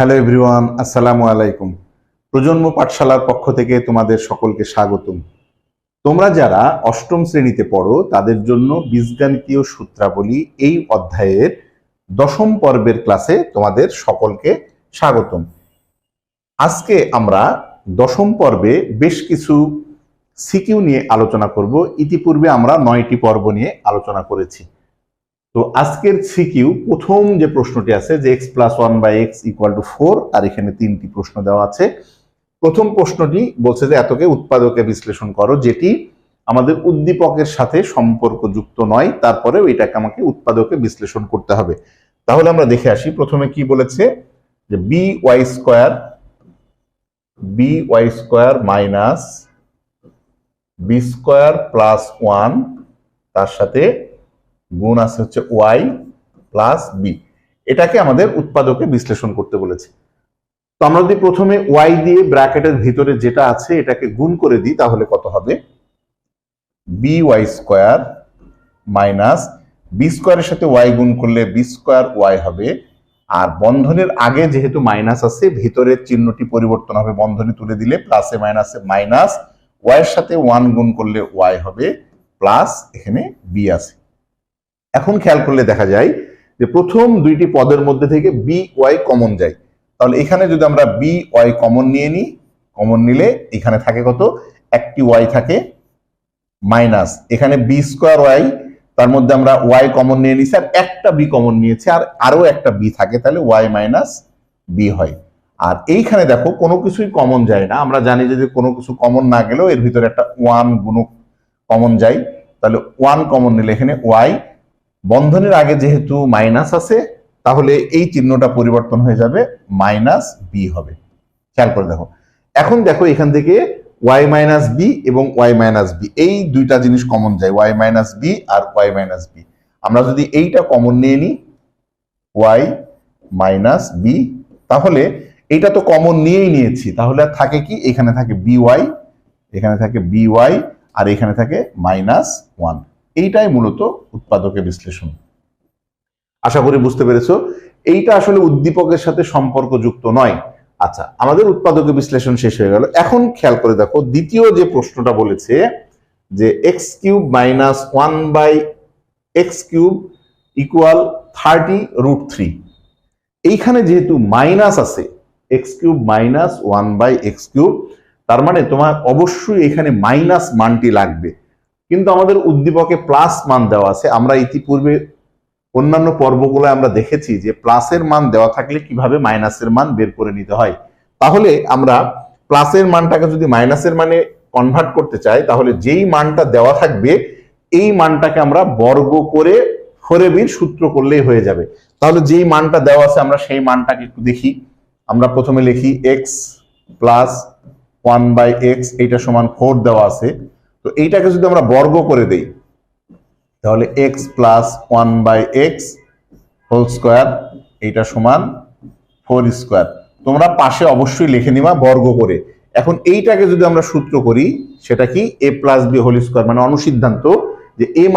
Hello everyone, আসসালামু আলাইকুম। প্রজন্ম পাঠশালার পক্ষ থেকে তোমাদের সকলকে স্বাগতম। তোমরা যারা অষ্টম শ্রেণীতে পড়ো তাদের জন্য বীজগণিতীয় সূত্রাবলী এই অধ্যায়ের দশম পর্বের ক্লাসে তোমাদের সকলকে স্বাগতম। আজকে আমরা দশম পর্বে বেশ কিছু সিকিউ নিয়ে আলোচনা করব। ইতিপূর্বে আমরা 9টি পর্ব নিয়ে আলোচনা করেছি। তো আজকের সিকিউ প্রথম যে প্রশ্নটি আছে যে x + 1/x = 4, আর এখানে 3টি প্রশ্ন দেওয়া আছে। প্রথম প্রশ্নটি বলছে যে এতকে উৎপাদকে বিশ্লেষণ করো, যেটি আমাদের উদ্দীপকের সাথে সম্পর্কযুক্ত নয়, তারপরেও এটাকে আমাকে উৎপাদকে বিশ্লেষণ করতে হবে। তাহলে আমরা দেখে আসি। প্রথমে কি বলেছে যে by² b² + 1 তার সাথে গুণ আছে হচ্ছে y + b, এটাকে আমাদের উৎপাদকে বিশ্লেষণ করতে বলেছে। তো আমরা যদি প্রথমে y দিয়ে ব্র্যাকেটের ভিতরে যেটা আছে এটাকে গুণ করে দিই তাহলে কত হবে? by² - b² এর সাথে y গুণ করলে b²y হবে। আর বন্ধনের আগে যেহেতু মাইনাস আছে, ভিতরের চিহ্নটি পরিবর্তন হবে, বন্ধনী তুলে দিলে প্লাসে মাইনাসে মাইনাস, y এর সাথে 1 গুণ করলে y হবে প্লাস, এখানে b আছে। এখন খেয়াল করলে দেখা যায় যে প্রথম দুইটি পদের মধ্যে থেকে by কমন যায়। তাহলে এখানে যদি আমরা by কমন নিয়ে নিই, কমন নিলে এখানে থাকে কত? একটি y থাকে মাইনাস, এখানে b²y, তার মধ্যে আমরা y কমন নিয়ে নিছি আর একটা b কমন নিয়েছি, আর আরো একটা b থাকে, তাহলে y - b হয়। আর এইখানে দেখো কোনো কিছুই কমন যায় না। আমরা জানি যে কোনো কিছু কমন না গেলেও এর ভিতরে একটা 1 গুণক কমন যায়, তাহলে 1 কমন নিলে এখানে y, বন্ধনের আগে যেহেতু মাইনাস আছে তাহলে এই চিহ্নটা পরিবর্তন হয়ে যাবে -b হবে। খেয়াল করে দেখো, এখন দেখো এখান থেকে y - b এবং y - b, এই দুইটা জিনিস কমন যায়, y - b আর y - b। আমরা যদি এইটা কমন নিয়ে নিই y - b, তাহলে এইটা তো কমন নিয়েই নিয়েছি, তাহলে আর থাকে কি? এখানে থাকে by, এখানে থাকে by, আর এখানে থাকে -1। এইটাই মূলত উৎপাদকে বিশ্লেষণ। আশা করি বুঝতে পেরেছো। এইটা আসলে উদ্দীপকের সাথে সম্পর্কযুক্ত নয়। আচ্ছা, আমাদের উৎপাদকে বিশ্লেষণ শেষ হয়ে গেল। এখন খেয়াল করে দেখো দ্বিতীয় যে প্রশ্নটা বলেছে যে x³ - 1/x³ = 30√3। এইখানে যেহেতু মাইনাস আছে, x³ - 1/x³, তার মানে তোমার অবশ্যই এখানে মাইনাস মানটি লাগবে। কিন্তু আমাদের উদ্দীপকে প্লাস মান দেওয়া আছে। আমরা ইতিপূর্বে অন্যান্য পর্বগুলো আমরা দেখেছি যে প্লাসের মান দেওয়া থাকলে কিভাবে মাইনাসের মান বের করে নিতে হয়। তাহলে আমরা প্লাসের মানটাকে যদি মাইনাসের মানে কনভার্ট করতে চাই, তাহলে যেই মানটা দেওয়া থাকবে এই মানটাকে আমরা বর্গ করে 4ab সূত্র করলেই হয়ে যাবে। তাহলে যেই মানটা দেওয়া আছে আমরা সেই মানটাকে একটু দেখি। আমরা প্রথমে লিখি x + 1/x, এইটা সমান 4 দেওয়া আছে। তো এইটাকে যদি আমরা বর্গ করে দেই তাহলে x + 1/x² এইটা সমান 4²। তোমরা পাশে অবশ্যই লিখে নিবা বর্গ করে। এখন এইটাকে যদি আমরা সূত্র করি, সেটা কি? a + b², মানে অনুসিদ্ধান্ত যে a -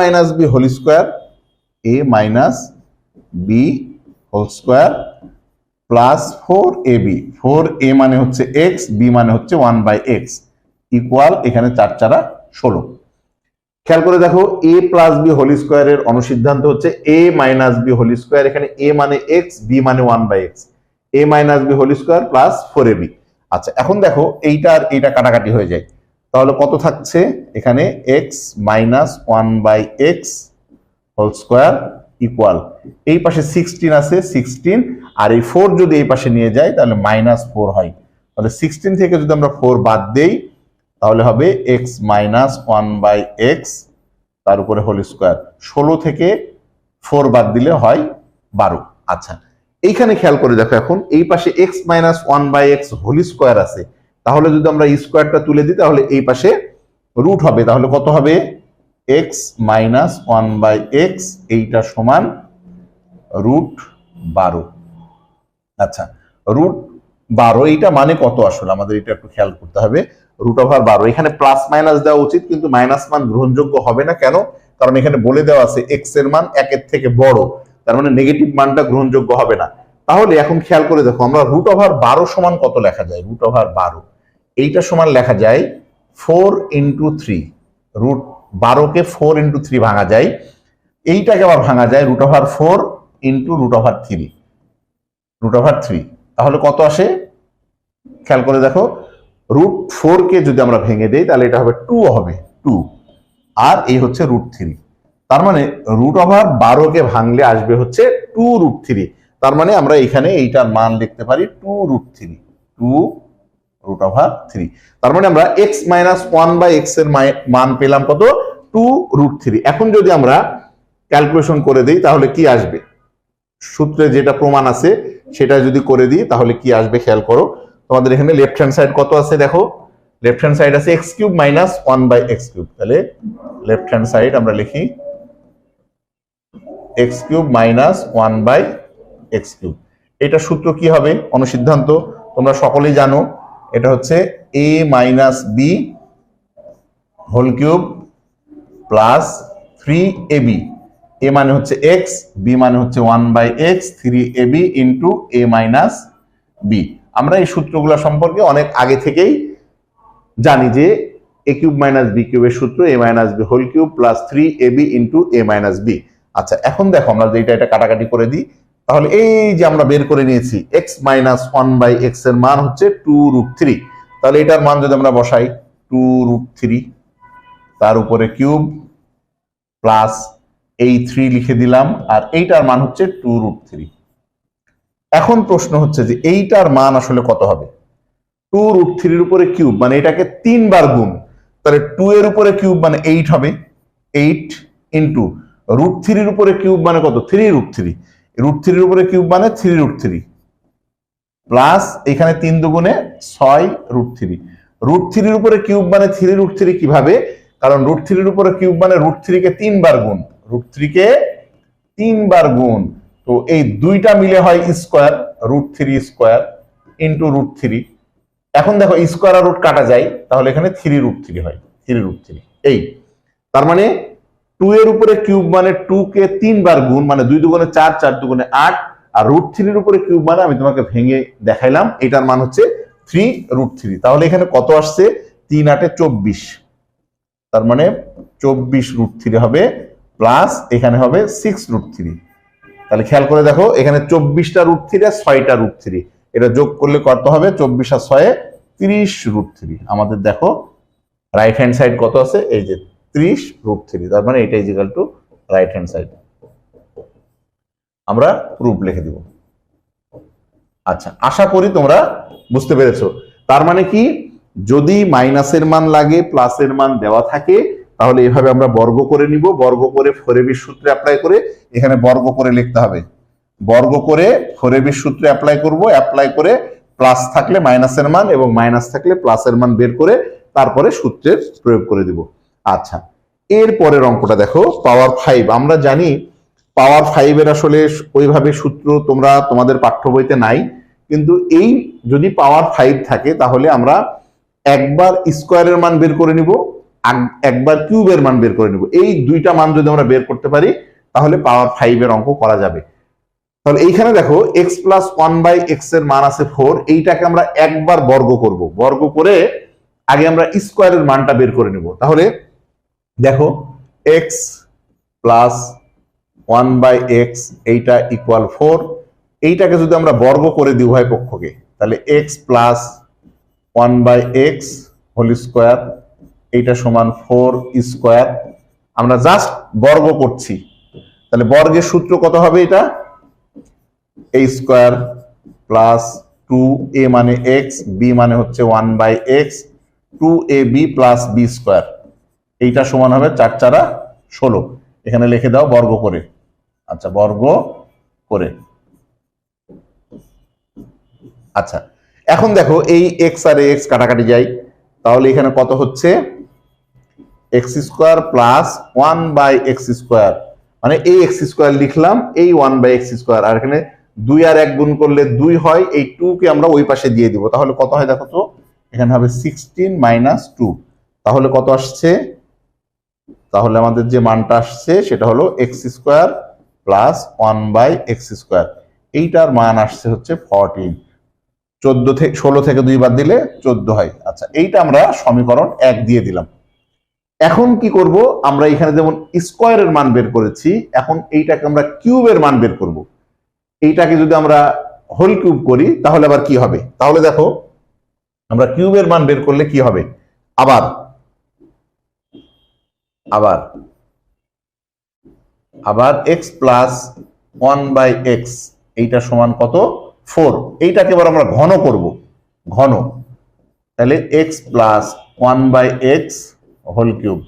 b² plus 4ab, 4a মানে হচ্ছে x, b মানে হচ্ছে 1/x, ইকুয়াল এখানে 4 × 16। খেয়াল করে দেখো a + b² এর অনুসিদ্ধান্ত হচ্ছে a - b², এখানে a মানে x, b মানে 1/x, a - b² plus 4ab। আচ্ছা, এখন দেখো এইটা আর এইটা কাটাকাটি হয়ে যায়, তাহলে কত থাকছে? এখানে x - 1/x² ইকুয়াল, এই পাশে 16 আছে, 16, আর এই 4 যদি এই পাশে নিয়ে যাই তাহলে -4 হয়। তাহলে 16 থেকে যদি আমরা 4 বাদ দেই তাহলে হবে x - 1/x তার উপরে হোল স্কয়ার। 16 থেকে 4 বাদ দিলে হয় 12। আচ্ছা, এইখানে খেয়াল করে দেখো, এখন এই পাশে x - 1/x হোল স্কয়ার আছে, তাহলে যদি আমরা স্কয়ারটা তুলে দিই তাহলে এই পাশে রুট হবে। তাহলে কত হবে? x - 1/x এইটা সমান √12। আচ্ছা, √12 এইটা মানে কত? আসলে আমাদের এটা একটু খেয়াল করতে হবে। √12, এখানে প্লাস মাইনাস দেওয়া উচিত, কিন্তু মাইনাস মান গ্রহণযোগ্য হবে না। কেন? কারণ এখানে বলে দেওয়া আছে x এর মান 1 এর থেকে বড়, তার মানে নেগেটিভ মানটা গ্রহণযোগ্য হবে না। তাহলে এখন খেয়াল করে দেখো, আমরা √12 সমান কত লেখা যায়? √12 এইটা সমান লেখা যায় 4 × 3। √12 কে 4 × 3 ভাঙা যায়, এইটাকে আবার ভাঙা যায় √4 × √3। √3 তাহলে কত আসে? খেয়াল করে দেখো, √4 কে যদি আমরা ভেঙে দেই তাহলে এটা হবে 2 হবে 2, আর এই হচ্ছে √3। তার মানে √12 কে ভাঙলে আসবে হচ্ছে 2√3। তার মানে আমরা এখানে এইটার মান লিখতে পারি 2√3, 2√3। তার মানে আমরা x - 1/x এর মান পেলাম কত? 2√3। এখন যদি আমরা ক্যালকুলেশন করে দিই তাহলে কি আসবে? সূত্রে যেটা প্রমাণ আছে সেটা যদি করে দিই তাহলে কি আসবে খেয়াল করো। তোমাদের এখানে লেফট হ্যান্ড সাইড কত আছে দেখো, লেফট হ্যান্ড সাইড আছে x³ - 1/x³। তাহলে লেফট হ্যান্ড সাইড আমরা লিখি x³ - 1/x³। এটা সূত্র কি হবে? অনুসিদ্ধান্ত তোমরা সকলেই জানো, এটা হচ্ছে a - b whole cube plus 3ab। a মানে হচ্ছে x, b মানে হচ্ছে 1/x, 3ab into a - b। আমরা এই সূত্রগুলো সম্পর্কে অনেক আগে থেকেই জানি যে a³ - b³ এর সূত্র a - b whole cube plus 3ab into a - b। আচ্ছা, এখন দেখো আমরা যে এটা কাটাকাটি করে দিই, তাহলে এই যে আমরা বের করে নিয়েছি x - 1/x এর মান হচ্ছে 2√3। তাহলে এটার মান যদি আমরা বসাই 2√3, তার উপরে কিউব প্লাস এই 3 লিখে দিলাম, আর এইটার মান হচ্ছে 2√3। এখন প্রশ্ন হচ্ছে যে এইটার মান আসলে কত হবে? 2√3 এর উপরে কিউব মানে এটাকে 3 বার গুণ, তাহলে 2 এর উপরে কিউব মানে 8 হবে, 8 ইন্টু √3 এর উপরে কিউব মানে কত? 3√3। √3 এর উপরে কিউব মানে 3√3 প্লাস এখানে 3 দুগুণে 6√3। √3 এর উপরে কিউব মানে 3√3 কিভাবে? কারণ √3 এর উপরে কিউব মানে √3 কে 3 বার গুণ, √3 কে 3 বার গুণ। তো এই দুইটা মিলে হয় স্কয়ার, √3 স্কয়ার ইন্টু √3। এখন দেখো স্কয়ার আর রুট কাটা যায়, তাহলে এখানে 3√3 হয়, 3√3। এই তার মানে 2 এর উপরে কিউব মানে 2 কে 3 বার গুণ মানে 2 দুগুণে 4, 4 দুগুণে 8, আর √3 এর উপরে কিউব মানে আমি তোমাকে ভেঙে দেখাইলাম, এটার মান হচ্ছে 3√3। তাহলে এখানে কত আসছে? 3 8 24, তার মানে 24√3 হবে, প্লাস এখানে হবে 6√3। তাহলে খেয়াল করে দেখো, এখানে 24টা √3 আর 6টা √3, এটা যোগ করলে কত হবে? 24 আর 6 30√3। আমাদের দেখো রাইট হ্যান্ড সাইড কত আছে? এই যে 30√3। তার মানে এটা equal to right hand side. আমরা প্রুফ লিখে দিব। আচ্ছা, আশা করি তোমরা বুঝতে পেরেছো। তার মানে কি, যদি মাইনাসের মান লাগে প্লাসের মান দেওয়া থাকে তাহলে এভাবে আমরা বর্গ করে নিব, বর্গ করে ফোরেবির সূত্রে অ্যাপ্লাই করে এখানে বর্গ করে লিখতে হবে, বর্গ করে ফোরেবির সূত্রে অ্যাপ্লাই করব, অ্যাপ্লাই করে প্লাস থাকলে মাইনাসের মান এবং মাইনাস থাকলে প্লাসের মান বের করে তারপরে সূত্রের প্রয়োগ করে দিব। আচ্ছা, এর পরের অঙ্কটা দেখো, পাওয়ার 5। আমরা জানি পাওয়ার 5 এর আসলে ওইভাবে সূত্র তোমরা তোমাদের পাঠ্য বইতে নাই, কিন্তু এই যদি পাওয়ার 5 থাকে তাহলে আমরা একবার স্কোয়ারের মান বের করে নিব, একবার কিউবের মান বের করে নিব। এই দুইটা মান যদি আমরা বের করতে পারি তাহলে পাওয়ার 5 এর অঙ্ক করা যাবে। তাহলে এইখানে দেখো x + 1/x এর মান আছে 4, এইটাকে আমরা একবার বর্গ করব, বর্গ করে আগে আমরা স্কোয়ারের মানটা বের করে নিব। তাহলে দেখো x + 1/x এইটা ইকুয়াল 4, এইটাকে যদি আমরা বর্গ করে দিই উভয় পক্ষকে তাহলে x + 1/x হোল স্কয়ার এইটা সমান 4 স্কয়ার। আমরা জাস্ট বর্গ করছি, তাহলে বর্গের সূত্র কত হবে? এটা a স্কয়ার প্লাস 2a মানে x, b মানে হচ্ছে 1/x, 2ab plus b square, এইটা সমান হবে 4 × 4 = 16। এখানে লিখে দাও বর্গ করে। আচ্ছা, বর্গ করে। আচ্ছা, এখন দেখো এই x আর x কাটাকাটি যায়, তাহলে এখানে কত হচ্ছে? x² প্লাস 1/x², মানে এই x² লিখলাম, এই 1/x², আর এখানে 2 আর 1 গুণ করলে 2 হয়, এই 2 কে আমরা ওই পাশে দিয়ে দিব। তাহলে কত হয় দেখো তো, এখানে হবে 16 - 2। তাহলে কত আসছে? তাহলে আমাদের যে মানটা আসছে সেটা হলো x² প্লাস 1/x²। এইটার মান আসছে হচ্ছে 14। 16 থেকে 2 বাদ দিলে 14 হয়। আচ্ছা, এইটা আমরা সমীকরণ 1 দিয়ে দিলাম। এখন কি করব, আমরা এখানে যেমন স্কোয়ারের মান বের করেছি, এখন এইটাকে আমরা কিউবের মান বের করব। এইটাকে যদি আমরা হোল কিউব করি তাহলে আবার কি হবে, তাহলে দেখো আমরা কিউবের মান বের করলে কি হবে, আবার আবার আবার এক্স প্লাস 1/x, এইটা সমান কত, 4। এইটাকে এবার আমরা ঘন করব, ঘন, তাহলে x plus 1/x whole cube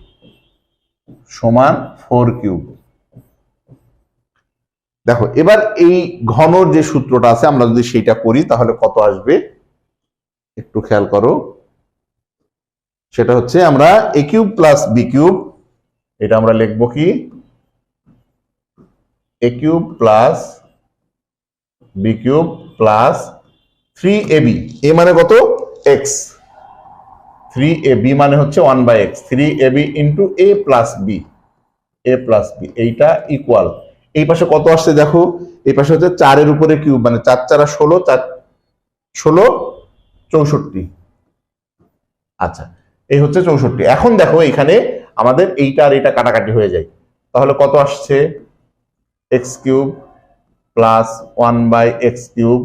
সমান 4 কিউব। দেখো এবার এই ঘনর যে সূত্রটা আছে আমরা যদি সেইটা করি তাহলে কত আসবে একটু খেয়াল করো। সেটা হচ্ছে আমরা a cube plus b cube, এটা আমরা লিখব কি a cube plus b cube plus 3ab, a মানে কত x, 3ab মানে হচ্ছে 1/x, 3ab into a plus b, এইটা ইকুয়াল, এই পাশে কত আসছে দেখো, এই পাশে হচ্ছে 4 এর উপরে কিউব, মানে 4 4 16, 4 16 64। আচ্ছা, এই হচ্ছে 64। এখন দেখো এখানে আমাদের এইটা আর এটা কাটাকাটি হয়ে যায়, তাহলে কত আসছে x cube plus 1/x cube.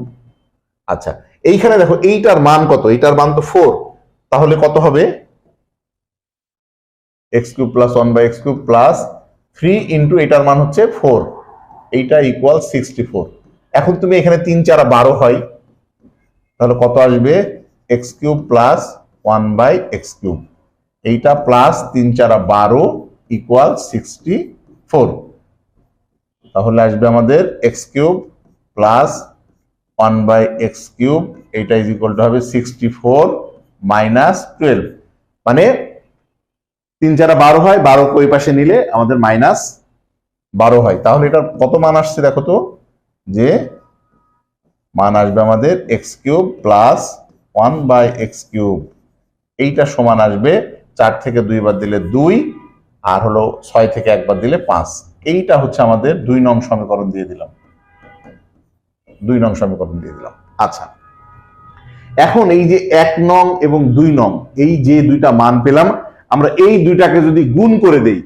আচ্ছা, এইখানে দেখো এইটার মান কত, এইটার মান তো 4, তাহলে কত হবে x cube plus 1/x cube plus 3 into এটার মান হচ্ছে 4, এইটা ইকুয়াল 64। এখন তুমি এখানে 3 4 12 হয়, তাহলে কত আসবে x cube plus 1/x cube, এইটা প্লাস 3 4 12 ইকুয়াল 64। তাহলে আসবে আমাদের x cube plus 1/x cube, এইটা ইজ ইকুয়াল টু হবে 64 মাইনাস 12, মানে 3 4 12 হয়, 12 ওই পাশে নিলে আমাদের মাইনাস 12 হয়। তাহলে এটা কত মান আসছে দেখো তো, যে মান আসবে আমাদের x cube plus 1/x cube, এইটা সমান আসবে 4 থেকে 2 বাদ দিলে 2, আর হলো 6 থেকে 1 বাদ দিলে 5। এইটা হচ্ছে আমাদের 2 নং সমীকরণ দিয়ে দিলাম, 2 নং সমীকরণ দিয়ে দিলাম। আচ্ছা, এখন এই যে 1 নং এবং 2 নং, এই যে দুইটা মান পেলাম, আমরা এই দুইটাকে যদি গুণ করে দেই,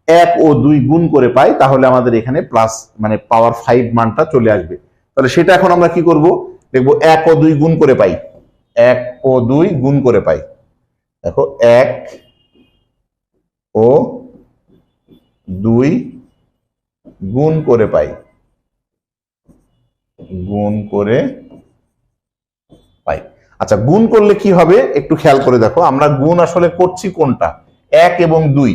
1 ও 2 গুণ করে পাই, তাহলে আমাদের এখানে প্লাস মানে পাওয়ার 5 মানটা চলে আসবে। তাহলে সেটা এখন আমরা কি করব, দেখবো 1 ও 2 গুণ করে পাই, 1 ও 2 গুণ করে পাই। দেখো 1 ও 2 গুণ করে পাই, গুণ করে পাই। আচ্ছা, গুণ করলে কি হবে একটু খেয়াল করে দেখো, আমরা গুণ আসলে করছি কোনটা, 1 এবং 2,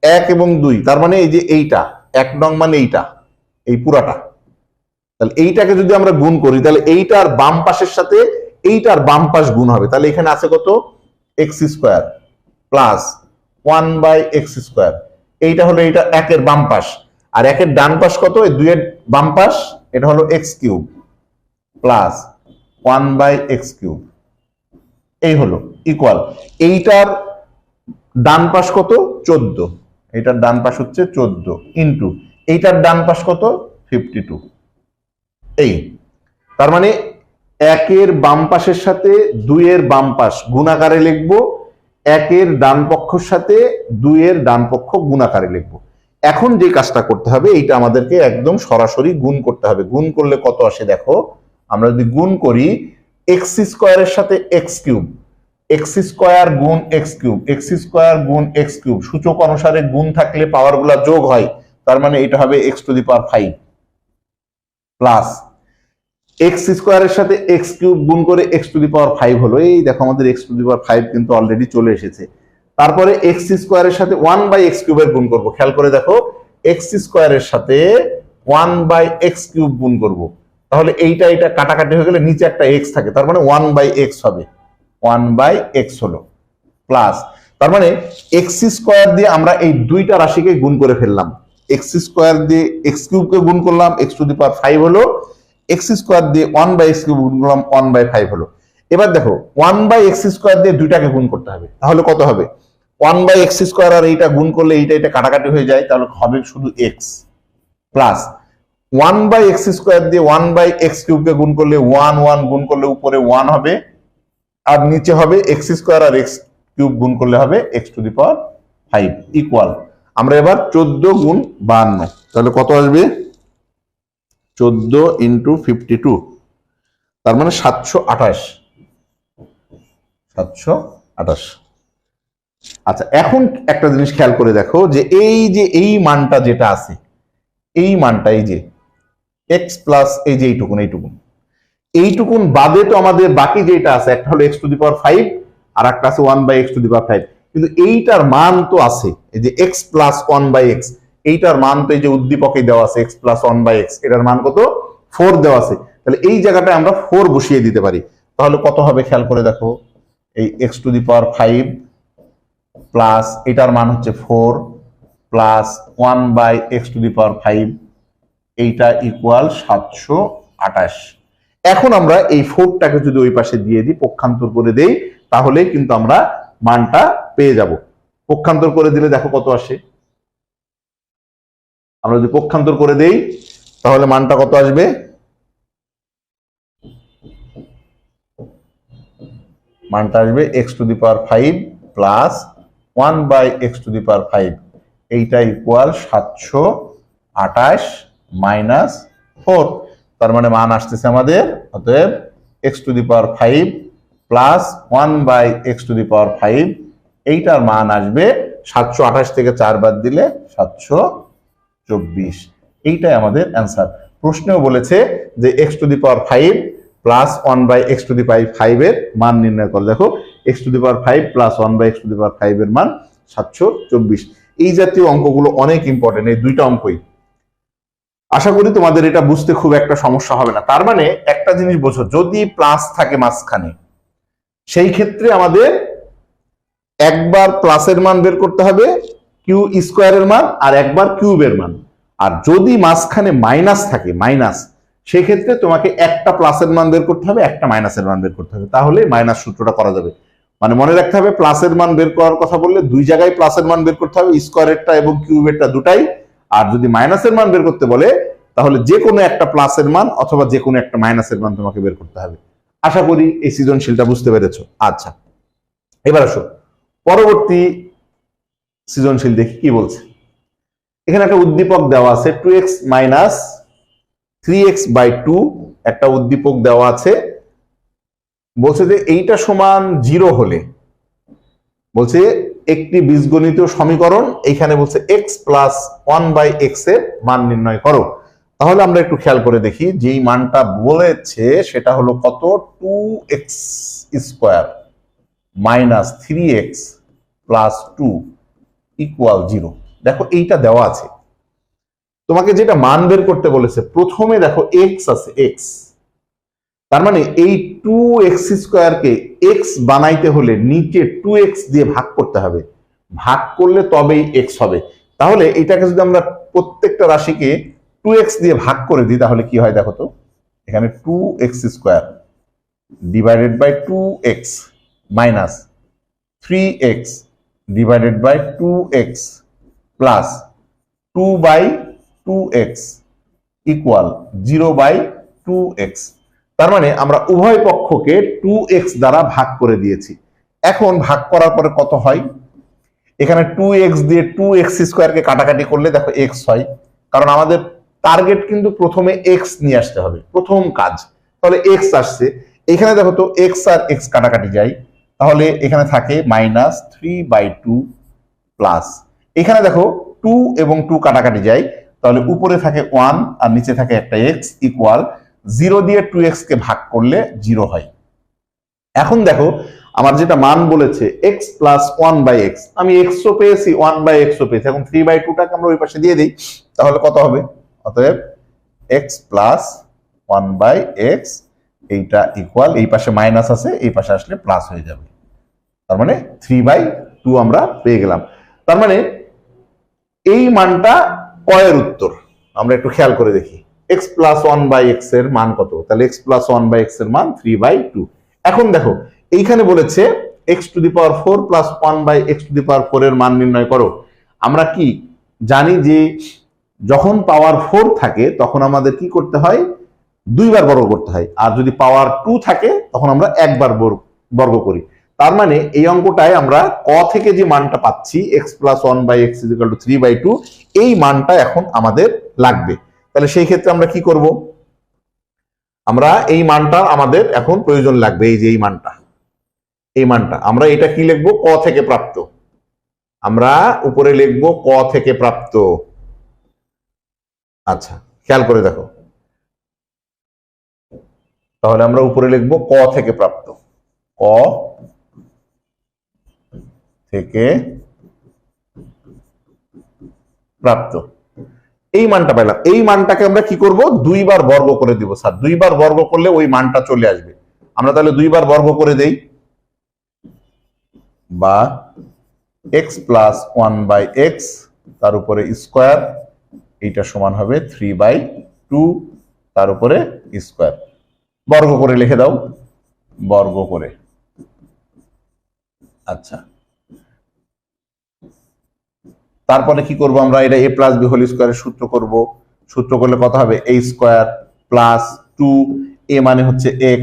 1 এবং 2, তার মানে এই যে এইটা 1 নং মানে এইটা, এই পুরাটা, তাহলে এইটাকে যদি আমরা গুণ করি তাহলে এইটার বাম পাশের সাথে এইটার বাম পাশ গুণ হবে, তাহলে এখানে আছে কত x square plus 1/x square, এইটা হলো এইটা 1 এর বাম পাশ, আর 1 এর ডান পাশ কত, এই 2 এর বাম পাশ, এটা হলো x cube plus 1/x cube, এই হলো ইকুয়াল, এইটার ডান পাশ কত 14, এইটার ডান পাশ হচ্ছে 14 ইন্টু এইটার ডান পাশ কত 52। এই তার মানে 1 এর বাম পাশের সাথে 2 এর বাম পাশ গুণাকারে লিখবো, 1 এর ডান পক্ষের সাথে 2 এর ডান পক্ষ গুণাকারে লিখবো। এখন যে কাজটা করতে হবে, এইটা আমাদেরকে একদম সরাসরি গুণ করতে হবে। গুণ করলে কত আসে দেখো, আমরা যদি গুণ করি এক্স স্কোয়ারের সাথে এক্স কিউব, এক্স স্কোয়ার গুণ এক্স কিউব, এক্স স্কোয়ার গুণ এক্স কিউব, সূচক অনুসারে গুণ থাকলে পাওয়ার গুলা যোগ হয়, তার মানে এটা হবে x to the power 5 plus x স্কোয়ারের সাথে এক্স কিউব গুণ করে এক্স টু দি পাওয়ার 5 হলো, এই দেখো আমাদের এক্স টু দি পাওয়ার 5 কিন্তু অলরেডি চলে এসেছে। তারপরে এক্স স্কোয়ারের সাথে 1/x কিউবের গুণ করব, খেয়াল করে দেখো এক্স স্কোয়ারের সাথে 1/x কিউব গুণ করব, তাহলে এইটা এটা কাটাকাটি হয়ে গেলে নিচে একটা এক্স থাকে, তার মানে 1/x হবে, 1/x হলো প্লাস, তার মানে এক্স স্কোয়ার দিয়ে আমরা এই দুইটা রাশিকে গুণ করে ফেললাম, এক্স স্কোয়ার দিয়ে এক্স কিউবকে গুণ করলাম, এক্স টু দি পাওয়ার 5 হলো, এক্স স্কোয়ার দিয়ে 1/x কিউব গুণ করলাম, 1/5 হলো। এবার দেখো 1/x স্কোয়ার দিয়ে দুইটাকে গুণ করতে হবে, তাহলে কত হবে 1/x স্কোয়ার, আর এইটা গুণ করলে এইটা এটা কাটাকাটি হয়ে যায়, তাহলে হবে শুধু x প্লাস 1/x² দিয়ে 1/x³ কে গুণ করলে 1 গুণ করলে উপরে 1 হবে, আর নিচে হবে x² আর x³ গুণ করলে হবে x⁵ ইকুয়াল। আমরা এবার 14 গুণ 52, তাহলে কত আসবে? 14 × 52, তার মানে 728। আচ্ছা, এখন একটা জিনিস খেয়াল করে দেখো যে এই মানটা যেটা আছে, এই মানটা এই যে x প্লাস এই যে এইটুকুন বাদে তো আমাদের বাকি যেটা আছে, একটা হলো x⁵, আর একটা আছে 1/x⁵, কিন্তু এইটার মান তো আছে এই যে x প্লাস 1/x, এইটার মান তো এই যে উদ্দীপকে দেওয়া আছে x প্লাস 1/x, এটার মান কত? 4 দেওয়া আছে। তাহলে এই জায়গাটায় আমরা 4 বসিয়ে দিতে পারি। তাহলে কত হবে খেয়াল করে দেখো, এই x⁵ প্লাস এটার মান হচ্ছে 4 প্লাস 1/x⁵, এইটা ইকুয়াল 728। এখন আমরা এই 4টাকে যদি ওই পাশে দিয়ে দিই, পক্ষান্তর করে দেই, তাহলে কিন্তু আমরা মানটা পেয়ে যাব। পক্ষান্তর করে দিলে দেখো কত আসে। আমরা যদি পক্ষান্তর করে দেই তাহলে মানটা কত আসবে? মানটা আসবে x⁵ প্লাস 1/x⁵, এইটা ইকুয়াল 728 মাইনাস 4। তার মানে মান আসতেছে আমাদের, অতএব x⁵ প্লাস 1/x⁵, এইটার মান আসবে 728 থেকে 4 বাদ দিলে 724। এইটাই আমাদের অ্যান্সার। প্রশ্নেও বলেছে যে x⁵ প্লাস 1/x⁵ এর মান নির্ণয় করে। দেখো x⁵ প্লাস 1/x⁵ এর মান 724। এই জাতীয় অঙ্কগুলো অনেক ইম্পর্টেন্ট, এই দুইটা অঙ্কই। আশা করি তোমাদের এটা বুঝতে খুব একটা সমস্যা হবে না। তার মানে একটা জিনিস বোঝো, যদি প্লাস থাকে মাঝখানে, সেই ক্ষেত্রে আমাদের একবার প্লাসের মান বের করতে হবে, q² এর মান, আর একবার কিউবের মান। আর যদি মাঝখানে মাইনাস থাকে, সেই ক্ষেত্রে তোমাকে একটা প্লাসের মান বের করতে হবে, একটা মাইনাসের মান বের করতে হবে, তাহলে মাইনাস সূত্রটা করা যাবে। মানে মনে রাখতে হবে, প্লাসের মান বের করার কথা বললে দুই জায়গায় প্লাসের মান বের করতে হবে, স্কোয়ারেরটা এবং কিউবেরটা দুটাই। আর যদি মাইনাসের মান বের করতে বলে, তাহলে যে কোনো একটা প্লাসের মান অথবা যে কোনো একটা মাইনাসের মান তোমাকে বের করতে হবে। আশা করি এই সৃজনশীলটা বুঝতে পেরেছো। আচ্ছা, এবার আসো পরবর্তী সৃজনশীল দেখি কি বলছে। এখানে একটা উদ্দীপক দেওয়া আছে 2x মাইনাস 3x/2, একটা উদ্দীপক দেওয়া আছে। বলছে যে এইটা সমান 0 হলে, বলছে একটি বীজগণিত সমীকরণ, এইখানে বলছে x প্লাস 1/x এর মান নির্ণয় করো। তাহলে আমরা একটু খেয়াল করে দেখি, যেই মানটা বলেছে সেটা হলো কত? 2x² minus 3x plus 2 equal 0। দেখো এইটা দেওয়া আছে, তোমাকে যেটা মান বের করতে বলেছে, প্রথমে দেখো x আছে, x, তার মানে এই 2x² কে x বানাইতে হলে নিচে 2x দিয়ে ভাগ করতে হবে, ভাগ করলে তবেই x হবে। তাহলে এটাকে যদি আমরা প্রত্যেকটা রাশিকে 2x দিয়ে ভাগ করে দিই, তাহলে কি হয় দেখো তো, এখানে 2x² divided by 2x minus 3x divided by 2x plus 2/2x equal 0/2x। তার মানে আমরা উভয় পক্ষকে 2x দ্বারা ভাগ করে দিয়েছি। এখন ভাগ করার পরে কত হয়? এখানে 2x দিয়ে 2x² কে কাটাকাটি করলে দেখো x হয়, কারণ আমাদের টার্গেট কিন্তু প্রথমে x নিয়ে আসতে হবে, প্রথম কাজ। তাহলে x আসছে, এখানে দেখো তো x আর x কাটাকাটি যায়, তাহলে এখানে থাকে মাইনাস 3/2 প্লাস, এখানে দেখো 2 এবং 2 কাটাকাটি যায়, তাহলে উপরে থাকে 1 আর নিচে থাকে একটা x ইকুয়াল 0 দিয়ে 2x কে ভাগ করলে 0 হয়। এখন দেখো আমার যেটা মান বলেছে x প্লাস 1/x, আমি x ও পেয়েছি 1/x ও পেয়েছি, এখন 3/2টাকে আমরা ওই পাশে দিয়ে দিই, তাহলে কত হবে? অতএব x প্লাস 1/x, এইটা ইকুয়াল, এই পাশে মাইনাস আছে, এই পাশে আসলে প্লাস হয়ে যাবে, তার মানে 3/2 আমরা পেয়ে গেলাম। তার মানে এই মানটা কয়ের উত্তর আমরা একটু খেয়াল করে দেখি, x প্লাস 1/x এর মান কত? তাহলে x প্লাস 1/x এর মান 3/2। এখন দেখো এইখানে বলেছে x⁴ প্লাস 1/x⁴ এর মান নির্ণয় করো। আমরা কি জানি যে যখন পাওয়ার 4 থাকে তখন আমাদের কি করতে হয়, দুইবার বর্গ করতে হয়, আর যদি পাওয়ার 2 থাকে তখন আমরা একবার বর্গ করি। তার মানে এই অঙ্কটায় আমরা ক থেকে যে মানটা পাচ্ছি x + 1/x = 3/2, এই মানটা এখন আমাদের লাগবে। তাহলে সেই ক্ষেত্রে আমরা কি করব, আমরা এই মানটা আমাদের এখন প্রয়োজন লাগবে। এই যে এই মানটা আমরা এটা কি লিখবো, ক থেকে প্রাপ্ত। আমরা উপরে লিখবো ক থেকে প্রাপ্ত। আচ্ছা, খেয়াল করে দেখো, তাহলে আমরা উপরে লিখবো ক থেকে প্রাপ্ত, ক থেকে প্রাপ্ত। এই মানটা পেলাম, এই মানটাকে আমরা কি করব, দুইবার বর্গ করে দিব। স্যার দুইবার বর্গ করলে ওই মানটা চলে আসবে। আমরা তাহলে দুইবার বর্গ করে দেই, বা x + 1/x তার উপরে স্কয়ার, এইটা সমান হবে 3/2 তার উপরে স্কয়ার। বর্গ করে লিখে দাও, বর্গ করে। আচ্ছা, তারপরে কি করব আমরা, এটা a + b হোল স্কয়ারের সূত্র করব। সূত্র করলে কত হবে, a² + 2, a মানে হচ্ছে x,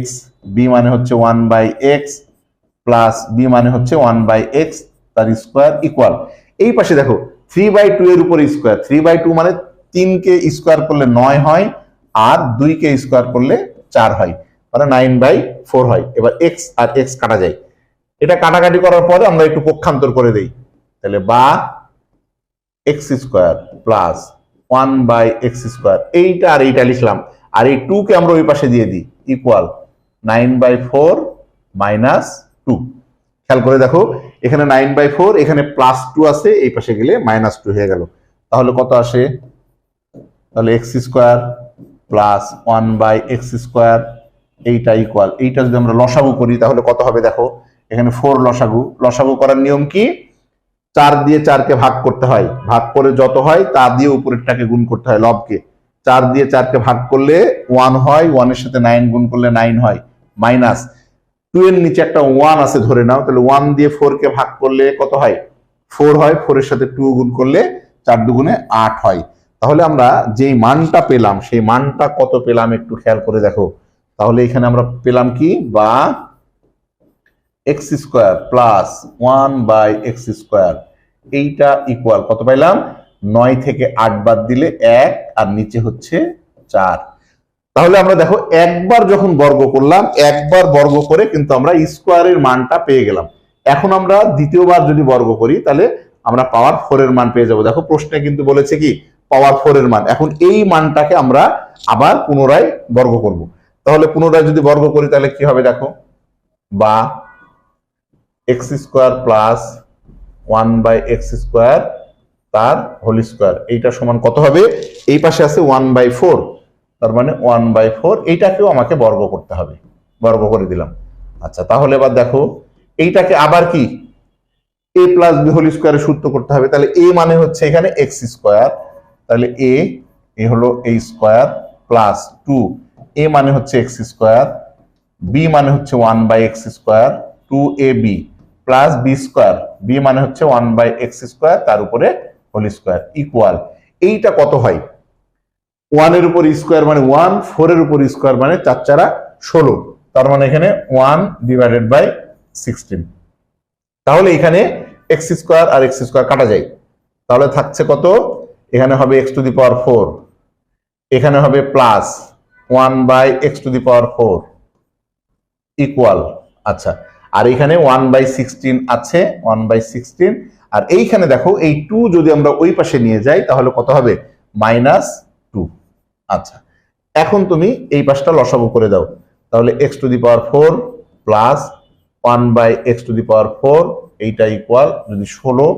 b মানে হচ্ছে 1/x প্লাস b মানে হচ্ছে 1/x তার স্কয়ার ইকুয়াল, এই পাশে দেখো 3/2 এর উপর স্কয়ার। 3/2 মানে 3 কে স্কয়ার করলে 9 হয়, আর 2 কে স্কয়ার করলে 4 হয়, মানে 9/4 হয়। এবার x আর x কাটা যায়, এটা কাটাকাটি করার পরে আমরা একটু পক্ষান্তর করে দেই, তাহলে বা x² + 1/x², এইটা আর এইটা লিখলাম, আর এই 2 কে আমরা ওই পাশে দিয়ে দিই, ইকুয়াল 9/4 - 2। খেয়াল করে দেখো, এখানে 9/4, এখানে +2 আছে, এই পাশে গেলে -2 হয়ে গেল। তাহলে কত আসে, তাহলে x² + 1/x², এইটা ইকুয়াল, এইটা যদি আমরা লসাগু করি তাহলে কত হবে দেখো, এখানে 4 লসাগু। লসাগু করার নিয়ম কি, 4 দিয়ে 4 কে ভাগ করতে হয়, ভাগ করে যত হয় তা দিয়ে উপরেরটাকে গুণ করতে হয়, লবকে। 4 দিয়ে 4 কে ভাগ করলে 1 হয়, 1 এর সাথে 9 গুণ করলে 9 হয়, মাইনাস 2 এর নিচে একটা 1 আছে ধরে নাও, তাহলে 1 দিয়ে 4 কে ভাগ করলে কত হয়, 4 হয়, 4 এর সাথে 2 গুণ করলে 4 দুগুণে 8 হয়। তাহলে আমরা যেই মানটা পেলাম সেই মানটা কত পেলাম একটু খেয়াল করে দেখো। তাহলে এখানে আমরা পেলাম কি, বা x² + 1/x², এইটা ইকুয়াল কত পাইলাম, 9 থেকে 8 বাদ দিলে 1, আর নিচে হচ্ছে 4। তাহলে আমরা দেখো একবার যখন বর্গ করলাম, একবার বর্গ করে কিন্তু আমরা স্কয়ারের মানটা পেয়ে গেলাম। এখন আমরা দ্বিতীয়বার যদি বর্গ করি তাহলে আমরা পাওয়ার 4 এর মান পেয়ে যাব। দেখো প্রশ্নে কিন্তু বলেছে কি, পাওয়ার 4 এর মান। এখন এই মানটাকে আমরা আবার পুনরায় বর্গ করব। তাহলে পুনরায় যদি বর্গ করি তাহলে কি হবে দেখো, বা x² + 1/x² তার হোল স্কয়ার, এইটা সমান কত হবে, এই পাশে আছে 1/4, তার মানে 1/4, এইটাকেও আমাকে বর্গ করতে হবে, বর্গ করে দিলাম। আচ্ছা, তাহলে এবার দেখো এইটাকে আবার কি a + b হোল স্কয়ারের সূত্র করতে হবে। তাহলে a মানে হচ্ছে এখানে x², তাহলে a হলো a² + 2, a মানে হচ্ছে x², b মানে হচ্ছে 1/x², 2ab plus b², b মানে হচ্ছে 1/x² তার উপরে হোল স্কয়ার ইকুয়াল, এইটা কত হয়, 1 এর উপর স্কয়ার মানে 1, 4 এর উপর স্কয়ার মানে 4 4 16, তার মানে এখানে 1/16। তাহলে এখানে x² আর x² কাটা যায়, তাহলে থাকছে কত, এখানে হবে x⁴, এখানে হবে প্লাস 1/x⁴ ইকুয়াল। আচ্ছা, আর এখানে 1/16 আছে, 1/16, আর এইখানে দেখো এই 2 যদি আমরা ওই পাশে নিয়ে যাই তাহলে কত হবে, -2। আচ্ছা, এখন তুমি এই পাশটা লসাগু করে দাও, তাহলে x⁴ প্লাস 1/x⁴, এইটা ইকুয়াল, যদি 16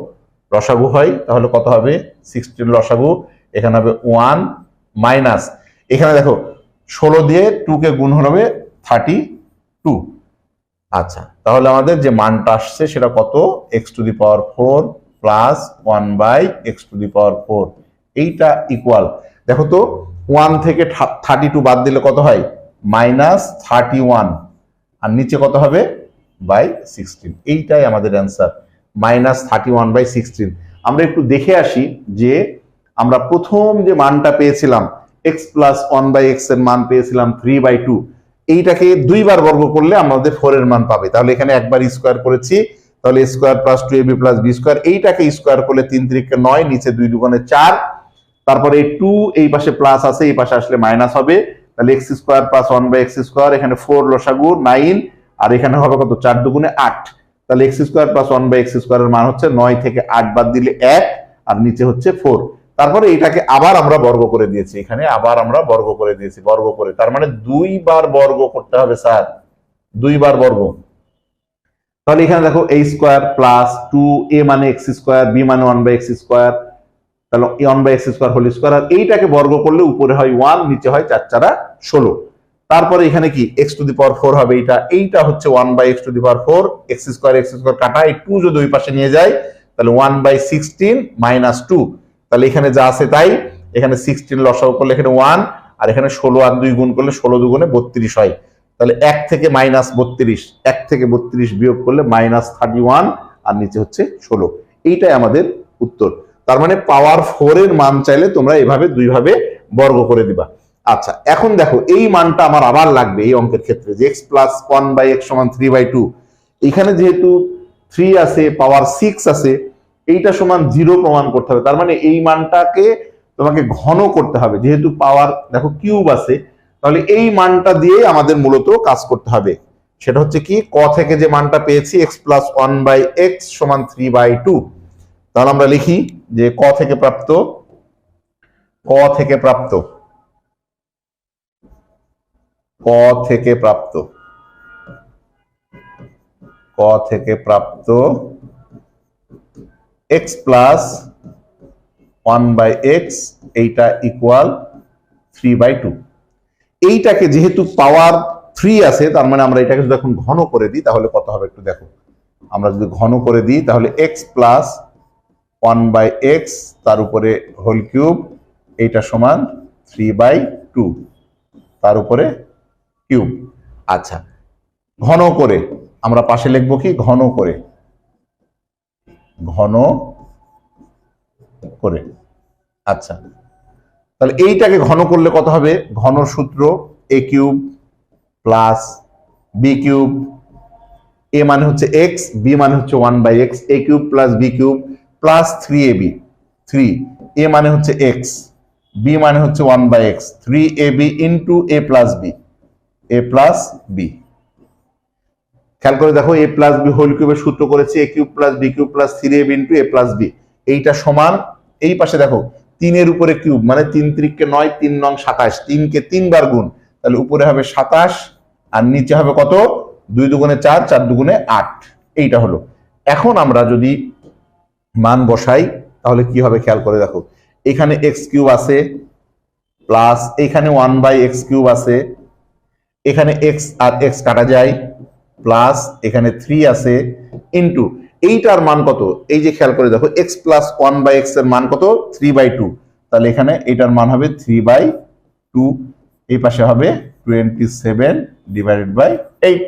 লসাগু হয় তাহলে কত হবে, 16 লসাগু, এখানে হবে 1 মাইনাস, এখানে দেখো 16 দিয়ে 2 কে গুণ হবে 32। আচ্ছা, তাহলে আমাদের যে মানটা আসছে সেটা কত, x⁴ প্লাস 1/x⁴, এইটা ইকুয়াল, দেখো তো 1 থেকে 32 বাদ দিলে কত হয়, -31, আর নিচে কত হবে, /16। এইটাই আমাদের অ্যান্সার, -31/16। আমরা একটু দেখে আসি যে আমরা প্রথম যে মানটা পেয়েছিলাম x plus one by x এর মান পেয়েছিলাম 3/2, এইটাকে দুইবার বর্গ করলে আমাদের 4 এর মান পাবে। তাহলে এখানে একবার স্কোয়ার করেছি, তাহলে square plus 2ab plus b square, এইটাকে স্কোয়ার করলে 3 3 9, নিচে 2 2 4, তারপরে 2 এই পাশে প্লাস আছে, এই পাশে আসলে মাইনাস হবে, তাহলে x square plus 1/x square, এখানে 4 লসাগু 9, আর এখানে হবে কত 4 2 8, তাহলে এক্স স্কোয়ার প্লাস 1/x স্কোয়ারের মান হচ্ছে 9 থেকে 8 বাদ দিলে 1, আর নিচে হচ্ছে 4। তারপরে এটাকে আবার আমরা বর্গ করে দিয়েছি, এখানে আবার আমরা বর্গ করে দিয়েছি, বর্গ করে, তার মানে 2 বার বর্গ করতে হবে স্যার, 2 বার বর্গ। তাহলে এখানে দেখো a স্কোয়ার প্লাস 2a মানে x স্কোয়ার, b মানে 1/x স্কোয়ার, তাহলে 1/x স্কোয়ার হোল স্কোয়ার, আর এইটাকে বর্গ করলে উপরে হয় 1, নিচে হয় 4 4 16। তারপরে এখানে কি x টু দি পাওয়ার 4 হবে, এইটা হচ্ছে 1/x to the power 4, x square কাটা, এই 2 যদি ওই পাশে নিয়ে যায় তাহলে 1/16 মাইনাস 2, তাহলে এখানে যা আছে তাই, এখানে 16 লসাগু করলে এখানে 1, আর এখানে 16 আর 2 গুণ করলে 16 2 গুণে 32 হয়, তাহলে 1 থেকে মাইনাস 32, 1 থেকে 32 বিয়োগ করলে মাইনাস 31, আর নিচে হচ্ছে 16। এইটাই আমাদের উত্তর। তার মানে পাওয়ার 4 এর মান চাইলে তোমরা এভাবে দুই ভাবে বর্গ করে দিবা। আচ্ছা, এখন দেখো এই মানটা আমার আবার লাগবে এই অঙ্কের ক্ষেত্রে, যে x প্লাস 1/x সমান 3/2, এখানে যেহেতু 3 আছে, পাওয়ার 6 আছে, এইটা সমান 0 প্রমাণ করতে হবে। তার মানে এই মানটাকে তোমাকে ঘন করতে হবে, যেহেতু পাওয়ার দেখো কিউব আছে, তাহলে এই মানটা দিয়ে আমাদের মূলত কাজ করতে হবে। সেটা হচ্ছে কি, ক থেকে যে মানটা পেয়েছি x প্লাস 1/x সমান 3/2, তাহলে আমরা লিখি যে ক থেকে প্রাপ্ত ক থেকে প্রাপ্ত ক থেকে প্রাপ্ত ক থেকে প্রাপ্ত x প্লাস 1/x, এইটা ইকুয়াল 3/2। এইটাকে যেহেতু পাওয়ার 3 আছে, তার মানে আমরা এটাকে যদি এখন ঘন করে দিই তাহলে কত হবে একটু দেখো। আমরা যদি ঘন করে দিই তাহলে x প্লাস 1/x তার উপরে হোল কিউব, এইটা সমান 3/2 তার উপরে কিউব। আচ্ছা, ঘন করে আমরা পাশে লিখবো কি, ঘন করে, ঘন করে। আচ্ছা, তাহলে এইটাকে ঘন করলে কত হবে, ঘন সূত্র a cube plus b cube, a মানে হচ্ছে x, b মানে হচ্ছে 1/x, a cube plus b cube plus 3ab, 3, a মানে হচ্ছে x, b মানে হচ্ছে 1/x, 3ab into a plus b। খেয়াল করে দেখো, a প্লাস বি হোল কিউবের সূত্র করেছি a cube plus b cube plus 3ab into a plus b, এইটা সমান, এই পাশে দেখো 3 এর উপরে কিউব মানে 3 3 9, 3 9 27, 3 কে 3 বার গুণ, তাহলে উপরে হবে 27, আর নিচে হবে কত, 2 2 4, 4 2 8, এইটা হলো। এখন আমরা যদি মান বসাই তাহলে কি হবে খেয়াল করে দেখো, এখানে x কিউব আছে প্লাস এখানে 1/x কিউব আছে, এখানে x আর x কাটা যায়, প্লাস এখানে 3 আছে, ইন্টু এইটার মান কত, এই যে খেয়াল করে দেখো x প্লাস 1/x এর মান কত 3/2, তাহলে এখানে এটার মান হবে 3/2, এই পাশে হবে 27 ডিভাইডেড বাই 8।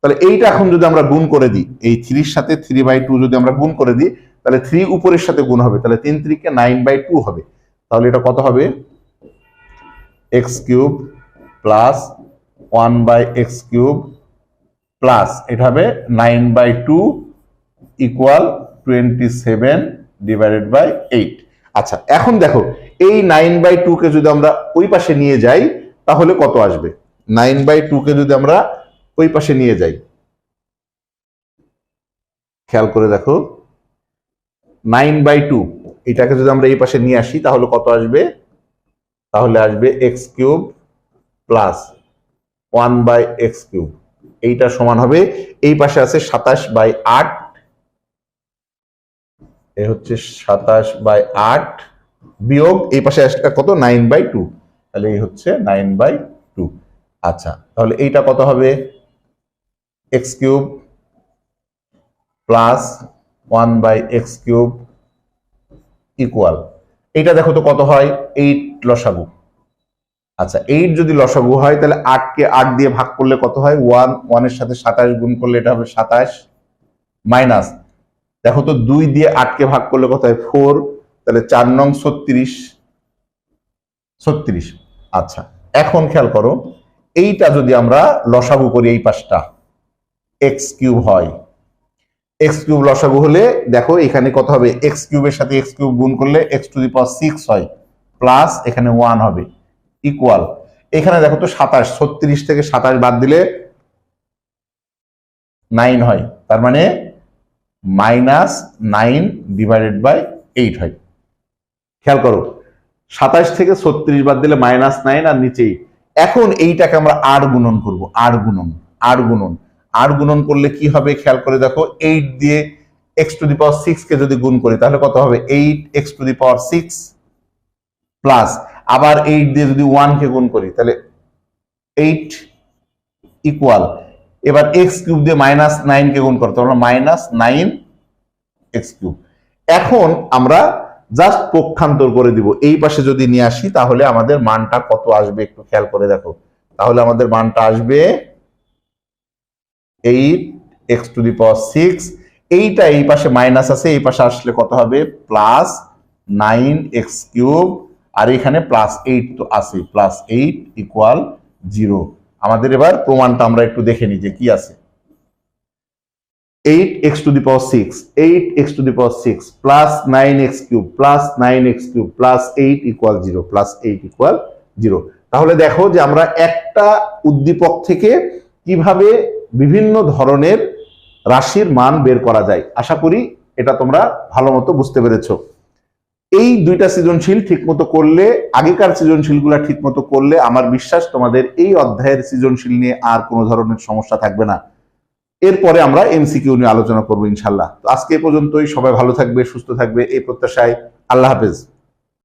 তাহলে এইটা এখন যদি আমরা গুণ করে দিই, এই 3 এর সাথে 3/2 যদি আমরা গুণ করে দিই, তাহলে 3 উপরের সাথে গুণ হবে, তাহলে 3 3 কে 9/2 হবে। তাহলে এটা কত হবে, x cube plus 1/x cube plus এটা হবে 9/2 ইকুয়াল 27 ডিভাইডেড বাই 8। আচ্ছা, এখন দেখো এই 9/2 কে যদি আমরা ওই পাশে নিয়ে যাই তাহলে কত আসবে, 9/2 কে যদি আমরা ওই পাশে নিয়ে যাই, খেয়াল করে দেখো 9/2 এটাকে যদি আমরা এই পাশে নিয়ে আসি তাহলে কত আসবে, তাহলে আসবে x cube plus 1/x cube, এইটা সমান হবে, এই পাশে আছে 27/8, এই হচ্ছে 27/8 বিয়োগ এই পাশে আসছে কত 9/2, তাহলে এই হচ্ছে 9/2। আচ্ছা, তাহলে এইটা কত হবে, x cube plus 1/x cube equal, এইটা দেখো তো কত হয় 8 লসাগু। আচ্ছা, 8 যদি লসাগু হয় তাহলে 8 কে 8 দিয়ে ভাগ করলে কত হয়, 1, 1 এর সাথে 27 গুণ করলে এটা হবে 27, মাইনাস দেখো তো 2 দিয়ে 8 কে ভাগ করলে কত হয় 4, তাহলে 4 নং 36 36। আচ্ছা, এখন খেয়াল করো, এইটা যদি আমরা লসাগু করি, এই পাশটা এক্স কিউব হয়, এক্স কিউব লসাগু হলে দেখো এখানে কত হবে, এক্স কিউবের সাথে এক্স কিউব গুণ করলে এক্স টু দি পাওয়ার 6 হয়, প্লাস এখানে 1 হবে, ইকুয়াল এখানে দেখো তো 27, 36 থেকে 27 বাদ দিলে 9 হয়, তার মানে -9 ডিভাইডেড বাই 8 হয়। খেয়াল করো, 27 থেকে 36 বাদ দিলে -9 আর নিচেই। এখন এইটাকে আমরা আর গুণন করব, আর গুণন করলে কি হবে খেয়াল করে দেখো, 8 দিয়ে x টু দি পাওয়ার 6 কে যদি গুণ করি তাহলে কত হবে, 8x to the power 6 plus আবার 8 দিয়ে যদি 1 কে গুণ করি তাহলে 8 ইকুয়াল, এবার x কিউব দিয়ে -9 কে গুণ করতে হবে, -9x কিউব। এখন আমরা জাস্ট পক্ষান্তর করে দিব, এই পাশে যদি নিয়ে আসি তাহলে আমাদের মানটা কত আসবে একটু খেয়াল করে দেখো, তাহলে আমাদের মানটা আসবে 8x টু দি পাওয়ার 6, এইটা এই পাশে মাইনাস আছে, এই পাশে আসলে কত হবে, প্লাস 9x কিউব, আর এখানে +8 তো আছে, +8 ইকুয়াল 0। আমাদের এবার প্রমাণটা আমরা একটু দেখে নিই যে কি আছে। 8x to the power 6, 8x to the power 6 plus 9x cube plus 9x cube plus 8 equal 0, plus 8 equal 0। তাহলে দেখো যে আমরা একটা উদ্দীপক থেকে কিভাবে বিভিন্ন ধরনের রাশির মান বের করা যায়। আশা করি এটা তোমরা ভালো মতো বুঝতে পেরেছো। এই দুইটা সৃজনশীল ঠিকমতো করলে, আগেকার সৃজনশীলগুলো ঠিকমতো করলে আমার বিশ্বাস তোমাদের এই অধ্যায়ের সৃজনশীল নিয়ে আর কোনো ধরনের সমস্যা থাকবে না। এরপরে আমরা এমসিকিউ নিয়ে আলোচনা করবো ইনশাল্লাহ। তো আজকে এ পর্যন্তই, সবাই ভালো থাকবে, সুস্থ থাকবে এই প্রত্যাশায়। আল্লাহ হাফেজ।